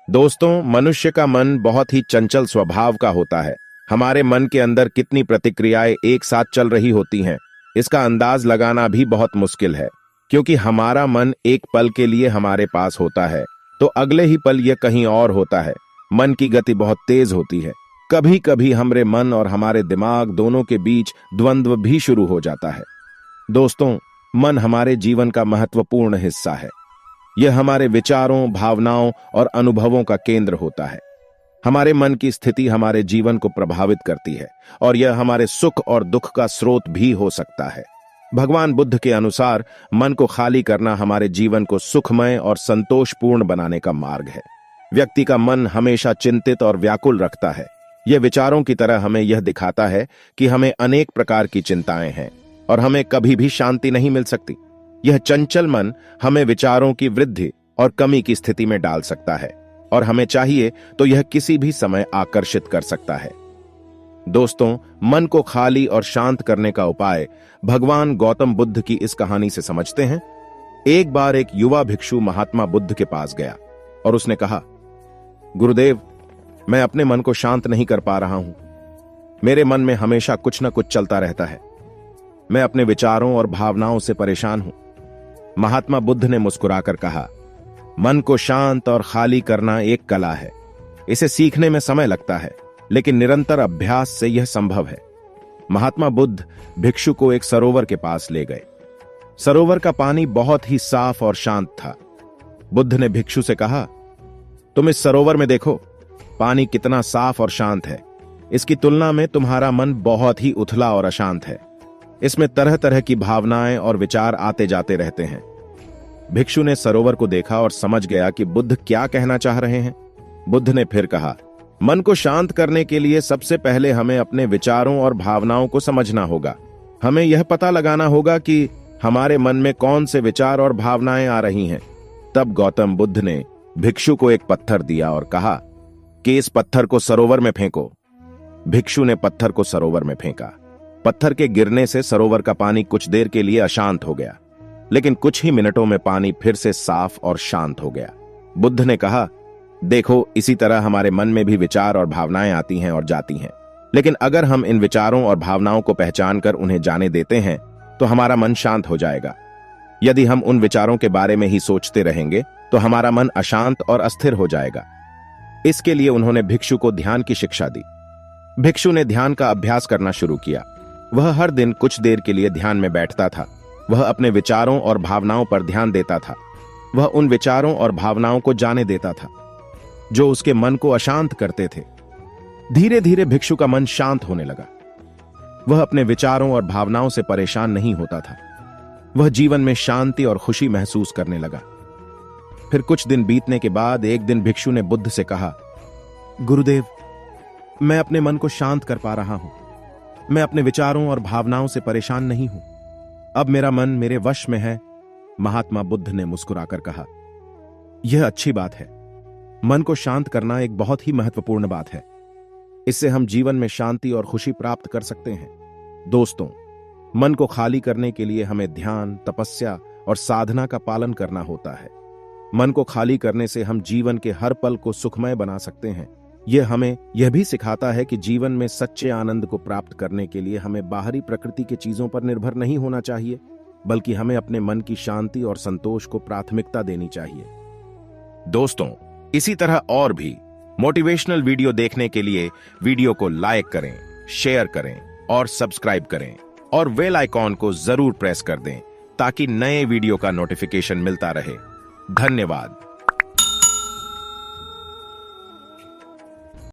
दोस्तों, मनुष्य का मन बहुत ही चंचल स्वभाव का होता है। हमारे मन के अंदर कितनी प्रतिक्रियाएं एक साथ चल रही होती हैं, इसका अंदाज लगाना भी बहुत मुश्किल है। क्योंकि हमारा मन एक पल के लिए हमारे पास होता है तो अगले ही पल यह कहीं और होता है। मन की गति बहुत तेज होती है। कभी कभी हमारे मन और हमारे दिमाग दोनों के बीच द्वंद्व भी शुरू हो जाता है। दोस्तों, मन हमारे जीवन का महत्वपूर्ण हिस्सा है। यह हमारे विचारों, भावनाओं और अनुभवों का केंद्र होता है। हमारे मन की स्थिति हमारे जीवन को प्रभावित करती है और यह हमारे सुख और दुख का स्रोत भी हो सकता है। भगवान बुद्ध के अनुसार मन को खाली करना हमारे जीवन को सुखमय और संतोषपूर्ण बनाने का मार्ग है। व्यक्ति का मन हमेशा चिंतित और व्याकुल रखता है। यह विचारों की तरह हमें यह दिखाता है कि हमें अनेक प्रकार की चिंताएं हैं और हमें कभी भी शांति नहीं मिल सकती। यह चंचल मन हमें विचारों की वृद्धि और कमी की स्थिति में डाल सकता है और हमें चाहिए तो यह किसी भी समय आकर्षित कर सकता है। दोस्तों, मन को खाली और शांत करने का उपाय भगवान गौतम बुद्ध की इस कहानी से समझते हैं। एक बार एक युवा भिक्षु महात्मा बुद्ध के पास गया और उसने कहा, गुरुदेव, मैं अपने मन को शांत नहीं कर पा रहा हूं। मेरे मन में हमेशा कुछ न कुछ चलता रहता है। मैं अपने विचारों और भावनाओं से परेशान हूं। महात्मा बुद्ध ने मुस्कुराकर कहा, मन को शांत और खाली करना एक कला है। इसे सीखने में समय लगता है, लेकिन निरंतर अभ्यास से यह संभव है। महात्मा बुद्ध भिक्षु को एक सरोवर के पास ले गए। सरोवर का पानी बहुत ही साफ और शांत था। बुद्ध ने भिक्षु से कहा, तुम इस सरोवर में देखो, पानी कितना साफ और शांत है। इसकी तुलना में तुम्हारा मन बहुत ही उथला और अशांत है। इसमें तरह तरह की भावनाएं और विचार आते जाते रहते हैं। भिक्षु ने सरोवर को देखा और समझ गया कि बुद्ध क्या कहना चाह रहे हैं। बुद्ध ने फिर कहा, मन को शांत करने के लिए सबसे पहले हमें अपने विचारों और भावनाओं को समझना होगा। हमें यह पता लगाना होगा कि हमारे मन में कौन से विचार और भावनाएं आ रही हैं। तब गौतम बुद्ध ने भिक्षु को एक पत्थर दिया और कहा कि इस पत्थर को सरोवर में फेंको। भिक्षु ने पत्थर को सरोवर में फेंका। पत्थर के गिरने से सरोवर का पानी कुछ देर के लिए अशांत हो गया, लेकिन कुछ ही मिनटों में पानी फिर से साफ और शांत हो गया। बुद्ध ने कहा, देखो, इसी तरह हमारे मन में भी विचार और भावनाएं आती हैं और जाती हैं, लेकिन अगर हम इन विचारों और भावनाओं को पहचान कर उन्हें जाने देते हैं तो हमारा मन शांत हो जाएगा। यदि हम उन विचारों के बारे में ही सोचते रहेंगे तो हमारा मन अशांत और अस्थिर हो जाएगा। इसके लिए उन्होंने भिक्षु को ध्यान की शिक्षा दी। भिक्षु ने ध्यान का अभ्यास करना शुरू किया। वह हर दिन कुछ देर के लिए ध्यान में बैठता था। वह अपने विचारों और भावनाओं पर ध्यान देता था। वह उन विचारों और भावनाओं को जाने देता था जो उसके मन को अशांत करते थे। धीरे धीरे भिक्षु का मन शांत होने लगा। वह अपने विचारों और भावनाओं से परेशान नहीं होता था। वह जीवन में शांति और खुशी महसूस करने लगा। फिर कुछ दिन बीतने के बाद एक दिन भिक्षु ने बुद्ध से कहा, गुरुदेव, मैं अपने मन को शांत कर पा रहा हूं। मैं अपने विचारों और भावनाओं से परेशान नहीं हूं। अब मेरा मन मेरे वश में है। महात्मा बुद्ध ने मुस्कुराकर कहा, यह अच्छी बात है। मन को शांत करना एक बहुत ही महत्वपूर्ण बात है। इससे हम जीवन में शांति और खुशी प्राप्त कर सकते हैं। दोस्तों, मन को खाली करने के लिए हमें ध्यान, तपस्या और साधना का पालन करना होता है। मन को खाली करने से हम जीवन के हर पल को सुखमय बना सकते हैं। यह हमें यह भी सिखाता है कि जीवन में सच्चे आनंद को प्राप्त करने के लिए हमें बाहरी प्रकृति के चीजों पर निर्भर नहीं होना चाहिए, बल्कि हमें अपने मन की शांति और संतोष को प्राथमिकता देनी चाहिए। दोस्तों, इसी तरह और भी मोटिवेशनल वीडियो देखने के लिए वीडियो को लाइक करें, शेयर करें और सब्सक्राइब करें और बेल आइकॉन को जरूर प्रेस कर दें ताकि नए वीडियो का नोटिफिकेशन मिलता रहे। धन्यवाद।